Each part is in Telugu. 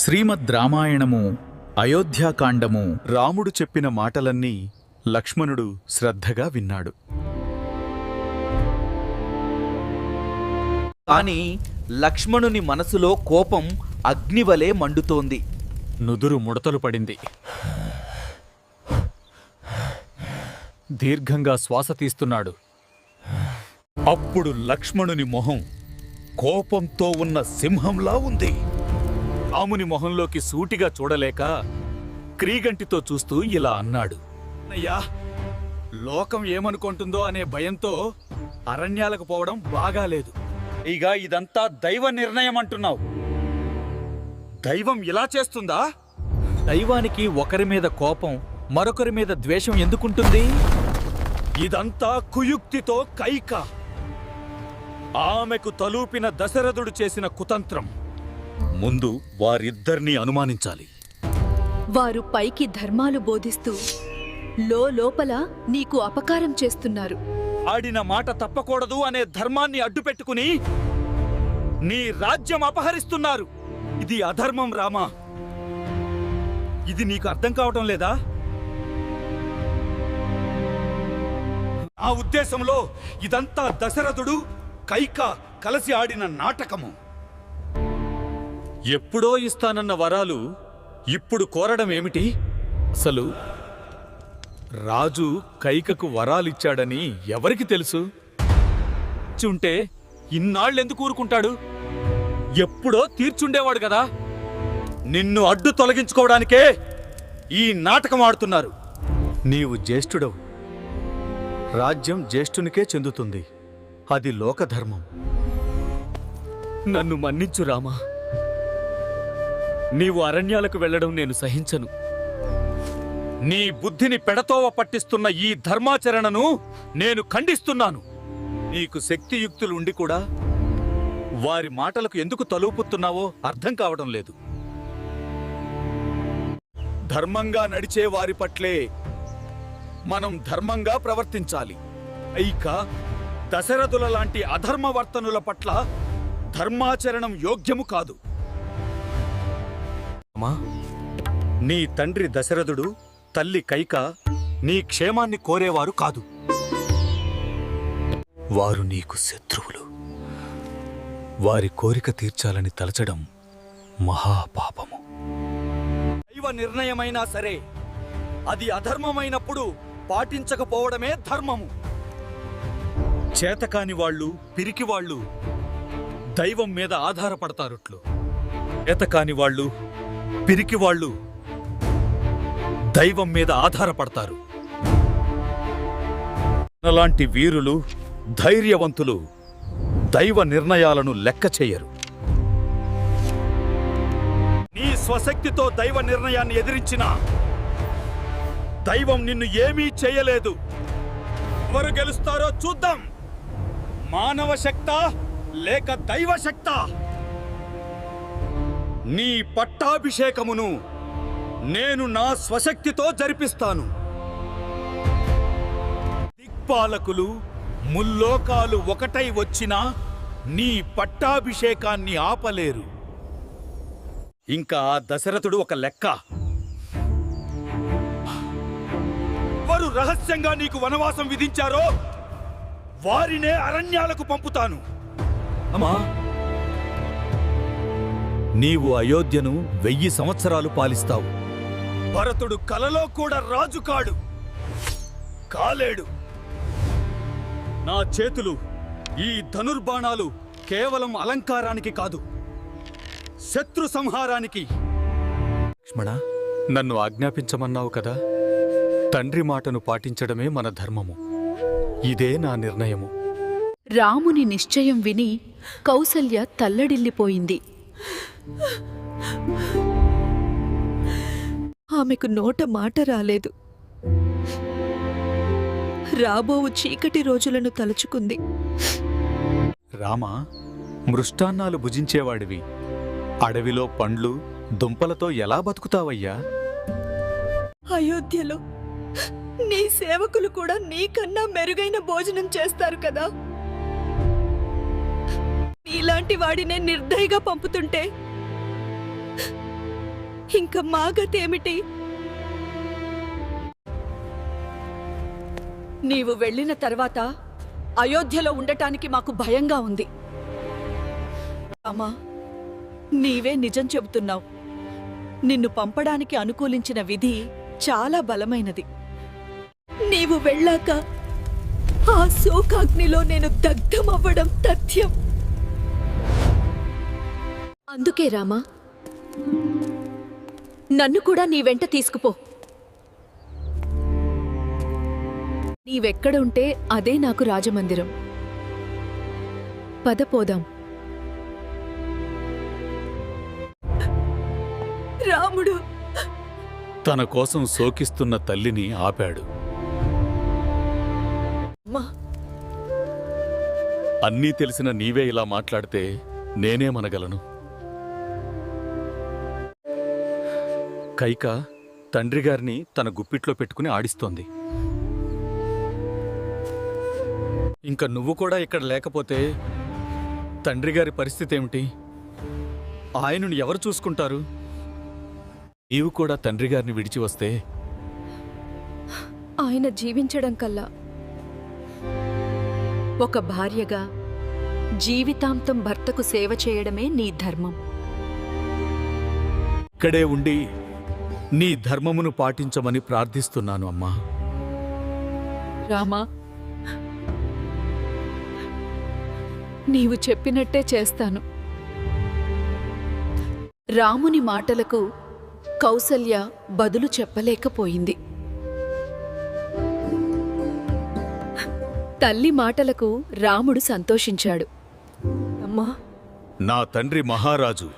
శ్రీమద్ రామాయణము అయోధ్యాకాండము. రాముడు చెప్పిన మాటలన్నీ లక్ష్మణుడు శ్రద్ధగా విన్నాడు. కాని లక్ష్మణుని మనసులో కోపం అగ్నివలే మండుతోంది. నుదురు ముడతలు పడింది. దీర్ఘంగా శ్వాస తీస్తున్నాడు. అప్పుడు లక్ష్మణుని మొహం కోపంతో ఉన్న సింహంలా ఉంది. రాముని మొహంలోకి సూటిగా చూడలేక క్రీగంటితో చూస్తూ ఇలా అన్నాడు. అయ్యా, లోకం ఏమనుకుంటుందో అనే భయంతో అరణ్యాలకు పోవడం బాగాలేదు. ఇక ఇదంతా దైవ నిర్ణయం అంటున్నావు. దైవం ఇలా చేస్తుందా? దైవానికి ఒకరి మీద కోపం, మరొకరి మీద ద్వేషం ఎందుకుంటుంది? ఇదంతా కుయుక్తితో కైక, ఆమెకు తలూపిన దశరథుడు చేసిన కుతంత్రం. ముందు వారిద్దరినీ అనుమానించాలి. వారు పైకి ధర్మాలు బోధిస్తూ లోపల నీకు అపకారం చేస్తున్నారు. ఆడిన మాట తప్పకూడదు అనే ధర్మాన్ని అడ్డుపెట్టుకుని నీ రాజ్యం అపహరిస్తున్నారు. ఇది అధర్మం రామా. ఇది నీకు అర్థం కావటం లేదా? ఆ ఉద్దేశంలో ఇదంతా దశరథుడు కైక కలిసి ఆడిన నాటకము. ఎప్పుడో ఇస్తానన్న వరాలు ఇప్పుడు కోరడం ఏమిటి? అసలు రాజు కైకకు వరాలిచ్చాడని ఎవరికి తెలుసు? చుంటే ఇన్నాళ్ళెందుకు ఊరుకుంటాడు? ఎప్పుడో తీర్చుండేవాడు కదా. నిన్ను అడ్డు తొలగించుకోవడానికే ఈ నాటకం ఆడుతున్నారు. నీవు జ్యేష్ఠుడవు. రాజ్యం జ్యేష్ఠునికే చెందుతుంది. అది లోకధర్మం. నన్ను మన్నించు రామా. నీవు అరణ్యాలకు వెళ్లడం నేను సహించను. నీ బుద్ధిని పెడతోవ పట్టిస్తున్న ఈ ధర్మాచరణను నేను ఖండిస్తున్నాను. నీకు శక్తియుక్తులు ఉండి కూడా వారి మాటలకు ఎందుకు తలూపుతున్నావో అర్థం కావడం లేదు. ధర్మంగా నడిచే వారి పట్లే మనం ధర్మంగా ప్రవర్తించాలి. ఇక దశరథుల లాంటి అధర్మవర్తనుల పట్ల ధర్మాచరణం యోగ్యము కాదు. నీ తండ్రి దశరథుడు, తల్లి కైక నీ క్షేమాన్ని కోరేవారు కాదు. వారు నీకు శత్రువులు. వారి కోరిక తీర్చాలని తలచడం మహాపాపము. దైవ నిర్ణయమైనా సరే అది అధర్మమైనప్పుడు పాటించకపోవడమే ధర్మము. చేతకాని వాళ్ళు, పిరికివాళ్ళు దైవం మీద ఆధారపడతారుట్లు. చేతకాని వాళ్ళు, పిరికివాళ్ళు దైవం మీద ఆధారపడతారు. అలాంటి వీరులు, ధైర్యవంతులు దైవ నిర్ణయాలను లెక్క చెయ్యరు. నీ స్వశక్తితో దైవ నిర్ణయాన్ని ఎదిరించినా దైవం నిన్ను ఏమీ చేయలేదు. ఎవరు గెలుస్తారో చూద్దాం. మానవ శక్తా లేక దైవ శక్తా? నీ పట్టాభిషేకమును నేను నా స్వశక్తితో జరిపిస్తాను. దిక్పాలకులు, ముల్లోకాలు ఒకటై వచ్చినా నీ పట్టాభిషేకాన్ని ఆపలేరు. ఇంకా దశరథుడు ఒక లెక్క. వారు రహస్యంగా నీకు వనవాసం విధించారో వారినే అరణ్యాలకు పంపుతాను. అమ్మా, నీవు అయోధ్యను 1000 సంవత్సరాలు పాలిస్తావు. భరతుడు కలలో కూడా రాజు కాడు, కాలేడు. నా చేతులు, ఈ ధనుర్బాణాలు కేవలం అలంకారానికి కాదు, శత్రు సంహారానికి. లక్ష్మణ, నన్ను ఆజ్ఞాపించమన్నావు కదా. తండ్రి మాటను పాటించడమే మన ధర్మము. ఇదే నా నిర్ణయము. రాముని నిశ్చయం విని కౌసల్య తల్లడిల్లిపోయింది. ఆమెకు నోట మాట రాలేదు. రాబోవు చీకటి రోజులను తలుచుకుంది. రామా, మృష్టాన్నాలు భుజించేవాడివి. అడవిలో పండ్లు, దుంపలతో ఎలా బతుకుతావయ్యా? అయోధ్యలో నీ సేవకులు కూడా నీకన్నా మెరుగైన భోజనం చేస్తారు కదా. నీలాంటి వాడినే నిర్దయగా పంపుతుంటే ఇంక మా గతేమిటి? నీవు వెళ్ళిన తర్వాత అయోధ్యలో ఉండటానికి మాకు భయంగా ఉంది. రామా, నీవే నిజం చెబుతున్నావు. నిన్ను పంపడానికి అనుకూలించిన విధి చాలా బలమైనది. నీవు వెళ్ళాక ఆ శోకాగ్నిలో నేను దగ్ధమవ్వడం తథ్యం. అందుకే రామా, నన్ను కూడా నీ వెంట తీసుకుపో. నీవెక్కడ ఉంటే అదే నాకు రాజమందిరం. పద పోదాం. రాముడు తన కోసం శోకిస్తున్న తల్లిని ఆపాడు. అమ్మా, అన్నీ తెలిసిన నీవే ఇలా మాట్లాడితే నేనేమనగలను? కైక తండ్రిగారిని తన గుప్పిట్లో పెట్టుకుని ఆడిస్తోంది. ఇంక నువ్వు కూడా ఇక్కడ లేకపోతే తండ్రిగారి పరిస్థితి ఏమిటి? ఆయనను ఎవరు చూసుకుంటారు? నీవు కూడా తండ్రిగారిని విడిచి వస్తే ఆయన జీవించడం కల్లా ఒక భార్యగా జీవితాంతం భర్తకు సేవ చేయడమే నీ ధర్మం. ఇక్కడే ఉండి నీ ధర్మమును పాటించమని ప్రార్థిస్తున్నాను అమ్మా. రామా, నీవు చెప్పినట్టే చేస్తాను. రాముని మాటలకు కౌసల్య బదులు చెప్పలేకపోయింది. తల్లి మాటలకు రాముడు సంతోషించాడు. అమ్మా, నా తండ్రి మహారాజు,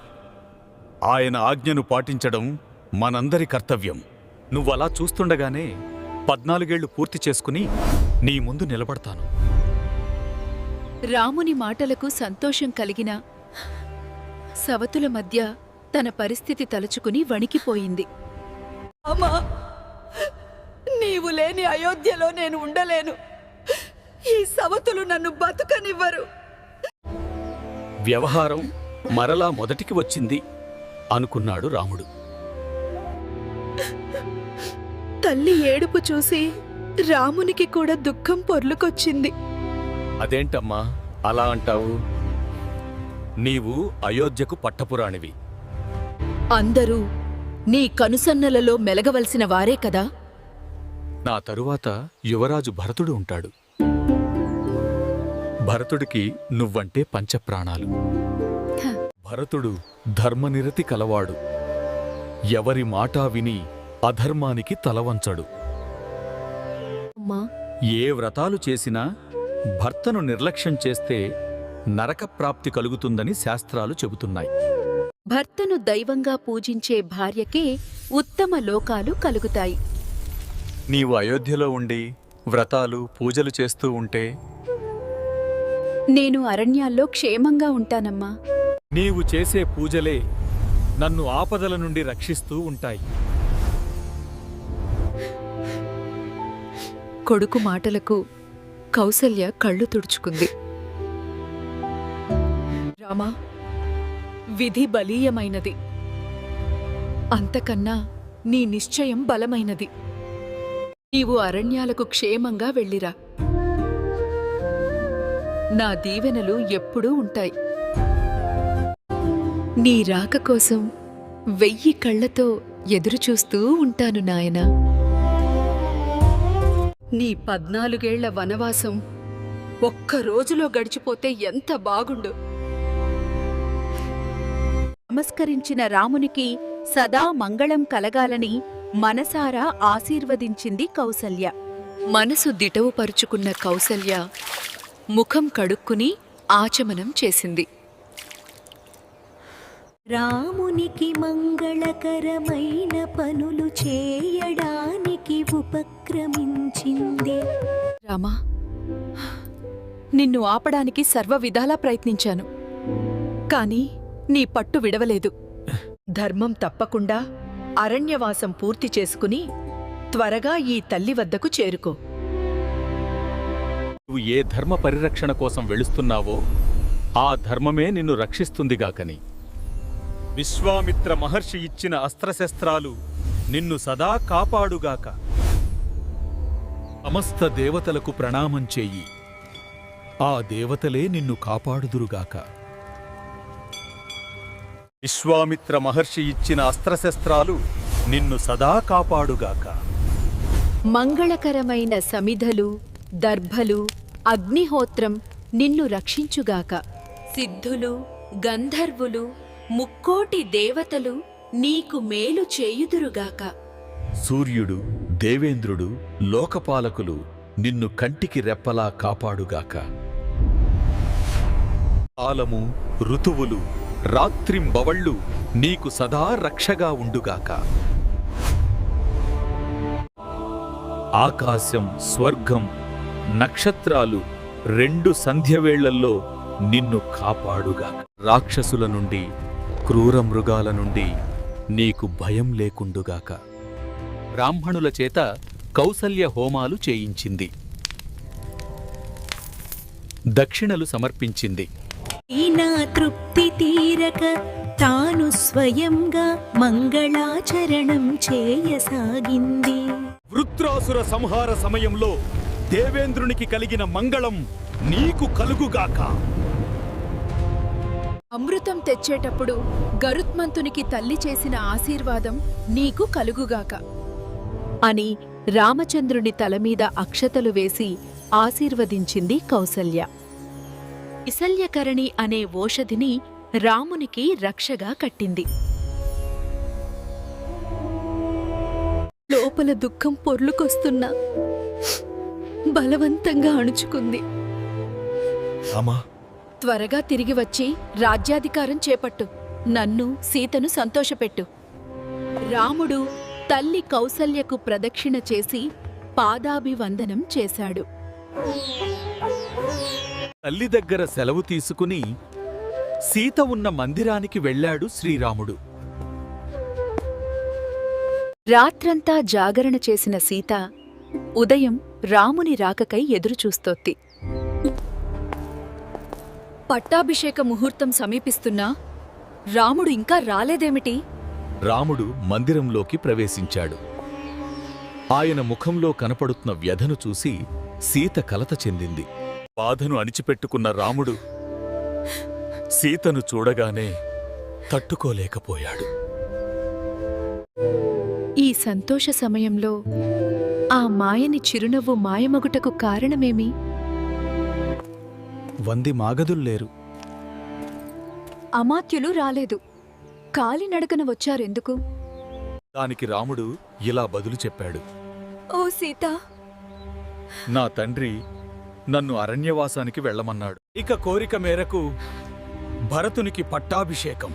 ఆయన ఆజ్ఞను పాటించడం మనందరి కర్తవ్యం. నువ్వలా చూస్తుండగానే 14 ఏళ్లు పూర్తి చేసుకుని నీ ముందు నిలబడతాను. రాముని మాటలకు సంతోషం కలిగిన సవతుల మధ్య తన పరిస్థితి తలుచుకుని వణికిపోయింది. అమ్మా, నీవు లేని అయోధ్యలో నేను ఉండలేను. ఈ సవతులు నన్ను బతుకనివ్వరు. వ్యవహారం మరలా మొదటికి వచ్చింది అనుకున్నాడు రాముడు. తల్లి ఏడుపు చూసి రామునికి కూడా దుఃఖం పొర్లుకొచ్చింది. అదేంటమ్మా అలా అంటావు? నీవు అయోధ్యకు పట్టపురాణివి. అందరూ నీ కనుసన్నలలో మెలగవలసిన వారే కదా. నా తరువాత యువరాజు భరతుడు ఉంటాడు. భరతుడికి నువ్వంటే పంచప్రాణాలు. భరతుడు ధర్మనిరతి కలవాడు. ఎవరి మాటా విని అధర్మానికి తలవంచడు. అమ్మా, ఏ వ్రతాలు చేసినా భర్తను నిర్లక్ష్యం చేస్తే నరకప్రాప్తి కలుగుతుందని శాస్త్రాలు చెబుతున్నాయి. భర్తను దైవంగా పూజించే భార్యకే ఉత్తమ లోకాలు కలుగుతాయి. నీవు అయోధ్యలో ఉండి వ్రతాలు పూజలు చేస్తూ ఉంటే నేను అరణ్యాల్లో క్షేమంగా ఉంటానమ్మా. నీవు చేసే పూజలే నన్ను ఆపదల నుండి రక్షిస్తూ ఉంటాయి. కొడుకు మాటలకు కౌసల్య కళ్ళు తుడుచుకుంది. రామా, విధి బలీయమైనది. అంతకన్నా నీ నిశ్చయం బలమైనది. నీవు అరణ్యాలకు క్షేమంగా వెళ్ళిరా. నా దీవెనలు ఎప్పుడూ ఉంటాయి. నీ రాక కోసం 1000 కళ్లతో ఎదురుచూస్తూ ఉంటాను నాయనా. నీ 14 ఏళ్ల వనవాసం ఒక్క రోజులో గడిచిపోతే ఎంత బాగుండు. నమస్కరించిన రామునికి సదా మంగళం కలగాలని మనసారా ఆశీర్వదించింది కౌసల్య. మనసు దిటవుపరుచుకున్న కౌసల్య ముఖం కడుక్కుని ఆచమనం చేసింది. రామునికి మంగళకరమైన పనులు చేయడానికి ఉపక్రమించింది. రామా, నిన్ను ఆపడానికి సర్వ విధాలా ప్రయత్నించాను. కాని నీ పట్టు విడవలేదు. ధర్మం తప్పకుండా అరణ్యవాసం పూర్తి చేసుకుని త్వరగా ఈ తల్లి వద్దకు చేరుకో. నువ్వు ఏ ధర్మ పరిరక్షణ కోసం వెళుస్తున్నావో ఆ ధర్మమే నిన్ను రక్షిస్తుందిగాకని. విశ్వామిత్ర మహర్షి ఇచ్చిన అస్త్రశస్త్రాలు నిన్ను సదా కాపాడుగాక. సమస్త దేవతలకు ప్రణామం చెయ్యి. ఆ దేవతలే నిన్ను కాపాడుదురుగాక. విశ్వామిత్ర మహర్షి ఇచ్చిన అస్త్రశస్త్రాలు నిన్ను సదా కాపాడుగాక. మంగళకరమైన సమిధలు దర్భలు అగ్నిహోత్రం నిన్ను రక్షించుగాక. సిద్ధులు గంధర్వులు ముక్కోటి దేవతలు నీకు మేలు చేయుదురుగాక. సూర్యుడు, దేవేంద్రుడు, లోకపాలకులు నిన్ను కంటికి రెప్పలా కాపాడుగాక. కాలము, ఋతువులు, రాత్రింబవళ్ళు నీకు సదా రక్షగా ఉండుగాక. ఆకాశం, స్వర్గం, నక్షత్రాలు 2 సంధ్యవేళ్లల్లో నిన్ను కాపాడుగాక. రాక్షసుల నుండి, క్రూర మృగాల నుండి నీకు భయం లేకుండుగాక. బ్రాహ్మణుల చేత కౌసల్య హోమాలు చేయించింది. దక్షిణలు సమర్పించింది. ఈనా తృప్తి తీరక తాను స్వయంగా మంగళాచరణం చేయసాగింది. వృత్రాసుర సంహార సమయంలో దేవేంద్రునికి కలిగిన మంగళం నీకు కలుగుగాక. అమృతం తెచ్చేటప్పుడు గరుత్మంతునికి తల్లి చేసిన ఆశీర్వాదం నీకు కలుగుగాక అని రామచంద్రుని తలమీద అక్షతలు వేసి ఆశీర్వదించింది కౌసల్య. ఇసల్యకరణి అనే ఓషధిని రామునికి రక్షగా కట్టింది. లోపల దుఃఖం పొర్లుకొస్తున్నా బలవంతంగా అణుచుకుంది. త్వరగా తిరిగి వచ్చి రాజ్యాధికారం చేపట్టు. నన్ను సీతను సంతోషపెట్టు. రాముడు తల్లి కౌసల్యకు ప్రదక్షిణ చేసి పాదాభివందనం చేశాడు. తల్లి దగ్గర సెలవు తీసుకుని సీత ఉన్న మందిరానికి వెళ్ళాడు శ్రీరాముడు. రాత్రంతా జాగరణ చేసిన సీత ఉదయం రాముని రాకకై ఎదురుచూస్తోంది. పట్టాభిషేక ముహూర్తం సమీపిస్తున్నా రాముడు ఇంకా రాలేదేమిటి? రాముడు మందిరంలోకి ప్రవేశించాడు. ఆయన ముఖంలో కనపడుతున్న వ్యధను చూసి సీత కలత చెందింది. బాధను అణిచిపెట్టుకున్న రాముడు సీతను చూడగానే తట్టుకోలేకపోయాడు. ఈ సంతోష సమయంలో ఆ మాయని చిరునవ్వు మాయమగుటకు కారణమేమి? 100 మాగదుల్లేరు. అమాత్యులు రాలేదు. కాలినడకన వచ్చారెందుకు? దానికి రాముడు ఇలా బదులు చెప్పాడు. ఓ సీత, నా తండ్రి నన్ను అరణ్యవాసానికి వెళ్ళమన్నాడు. ఇక కోరిక మేరకు భరతునికి పట్టాభిషేకం,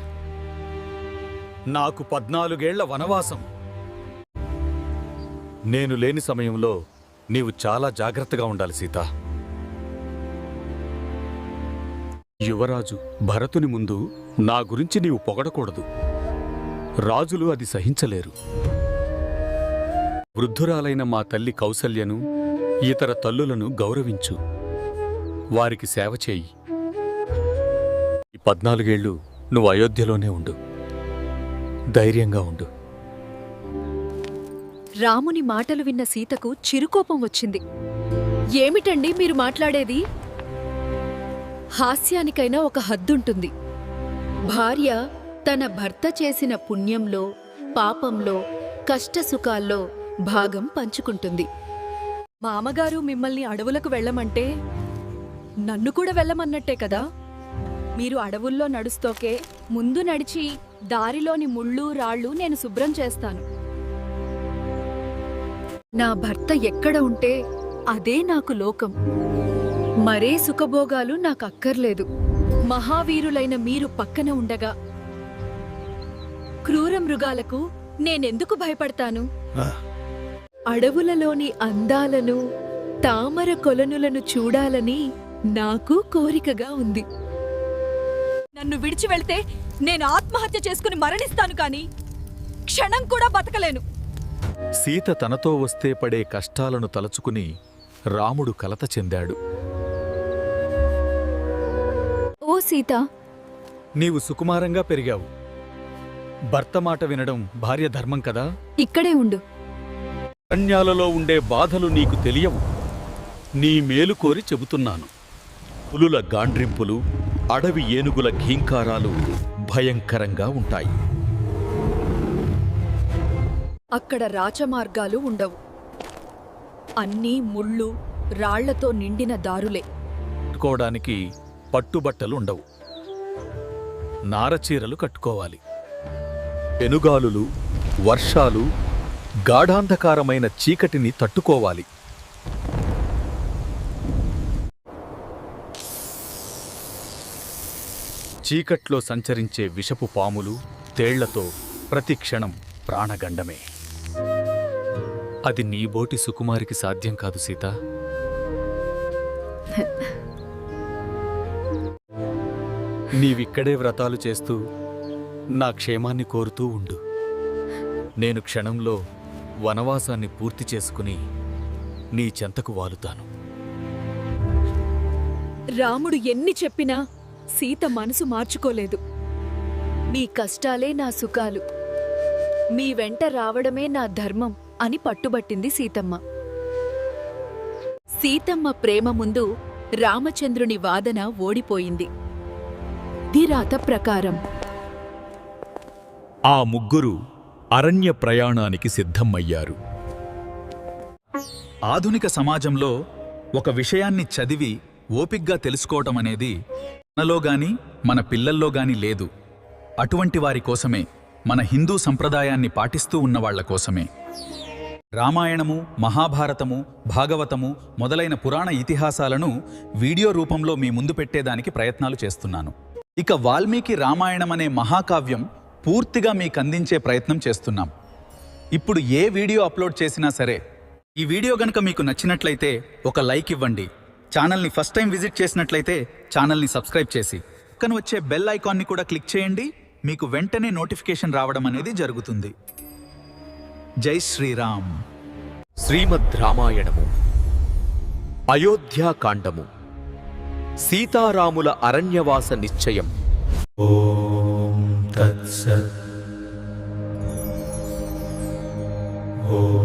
నాకు 14 ఏళ్ల వనవాసం. నేను లేని సమయంలో నీవు చాలా జాగ్రత్తగా ఉండాలి సీత. యువరాజు భరతుని ముందు నా గురించి నీవు పొగడకూడదు. రాజులు అది సహించలేరు. వృద్ధురాలైన మా తల్లి కౌసల్యను, ఇతర తల్లులను గౌరవించు. వారికి సేవ చేయి. ఈ 14 ఏళ్ళు నువ్వు అయోధ్యలోనే ఉండు. ధైర్యంగా ఉండు. రాముని మాటలు విన్న సీతకు చిరుకోపం వచ్చింది. ఏమిటండి మీరు మాట్లాడేది? హాస్యానికైనా ఒక హద్దుంటుంది. భార్య తన భర్త చేసిన పుణ్యంలో, పాపంలో, కష్టసుఖాల్లో భాగం పంచుకుంటుంది. మామగారు మిమ్మల్ని అడవులకు వెళ్ళమంటే నన్ను కూడా వెళ్ళమన్నట్టే కదా. మీరు అడవుల్లో నడుస్తోకే ముందు నడిచి దారిలోని ముళ్ళు రాళ్ళు నేను శుభ్రం చేస్తాను. నా భర్త ఎక్కడ ఉంటే అదే నాకు లోకం. మరే సుఖభోగాలు నాకక్కర్లేదు. మహావీరులైన మీరు పక్కన ఉండగా క్రూర మృగాలకు నేనెందుకు భయపడతాను? అడవులలోని అందాలను, తామర కొలనులను చూడాలని నాకు కోరికగా ఉంది. నన్ను విడిచి వెళ్తే నేను ఆత్మహత్య చేసుకుని మరణిస్తాను, కాని క్షణం కూడా బతకలేను. సీత తనతో వస్తే పడే కష్టాలను తలచుకుని రాముడు కలత చెందాడు. ఓ సీత, నీవు సుకుమారంగా పెరిగావు. భర్త మాట వినడం భార్య ధర్మం కదా. ఇక్కడే ఉండు. అరణ్యాలలో ఉండే బాధలు నీకు తెలియవు. నీ మేలు కోరి చెబుతున్నాను. పులుల గాండ్రింపులు, అడవి ఏనుగుల ఘీంకారాలు భయంకరంగా ఉంటాయి. అక్కడ రాచమార్గాలు ఉండవు. అన్నీ ముళ్ళు, రాళ్లతో నిండిన దారులే. కట్టుకోవడానికి పట్టుబట్టలు ఉండవు. నారచీరలు కట్టుకోవాలి. పెనుగాలులు, వర్షాలు, గాఢాంధకారమైన చీకటిని తట్టుకోవాలి. చీకట్లో సంచరించే విషపు పాములు, తేళ్లతో ప్రతి క్షణం ప్రాణగండమే. అది నీబోటి సుకుమారికి సాధ్యం కాదు సీత. నీవిక్కడే వ్రతాలు చేస్తూ నా క్షేమాన్ని కోరుతూ ఉండు. నేను క్షణంలో వనవాసాన్ని పూర్తి చేసుకుని నీ చెంతకు వాలుతాను. రాముడు ఎన్ని చెప్పినా సీత మనసు మార్చుకోలేదు. మీ కష్టాలే నా సుఖాలు, మీ వెంట రావడమే నా ధర్మం అని పట్టుబట్టింది సీతమ్మ. సీతమ్మ ప్రేమ ముందు రామచంద్రుని వాదన ఓడిపోయింది. ధిరాత ప్రకారం ఆ ముగ్గురు అరణ్య ప్రయాణానికి సిద్ధమయ్యారు. ఆధునిక సమాజంలో ఒక విషయాన్ని చదివి ఓపిగ్గా తెలుసుకోవటం అనేది మనలో గాని మన పిల్లల్లో గాని లేదు. అటువంటి వారి కోసమే, మన హిందూ సంప్రదాయాన్ని పాటిస్తూ ఉన్నవాళ్ల కోసమే రామాయణము, మహాభారతము, భాగవతము మొదలైన పురాణ ఇతిహాసాలను వీడియో రూపంలో మీ ముందు పెట్టేదానికి ప్రయత్నాలు చేస్తున్నాను. ఇక వాల్మీకి రామాయణం అనే మహాకావ్యం పూర్తిగా మీకు అందించే ప్రయత్నం చేస్తున్నాం. ఇప్పుడు ఏ వీడియో అప్లోడ్ చేసినా సరే, ఈ వీడియో గనక మీకు నచ్చినట్లయితే ఒక లైక్ ఇవ్వండి. ఛానల్ని ఫస్ట్ టైం విజిట్ చేసినట్లయితే ఛానల్ని సబ్స్క్రైబ్ చేసి పక్కన వచ్చే బెల్ ఐకాన్ని కూడా క్లిక్ చేయండి. మీకు వెంటనే నోటిఫికేషన్ రావడం అనేది జరుగుతుంది. జై శ్రీరామ్. శ్రీమద్ రామాయణము అయోధ్యాకాండము సీతారాముల అరణ్యవాస నిశ్చయం. ఓం తత్సత్. ఓం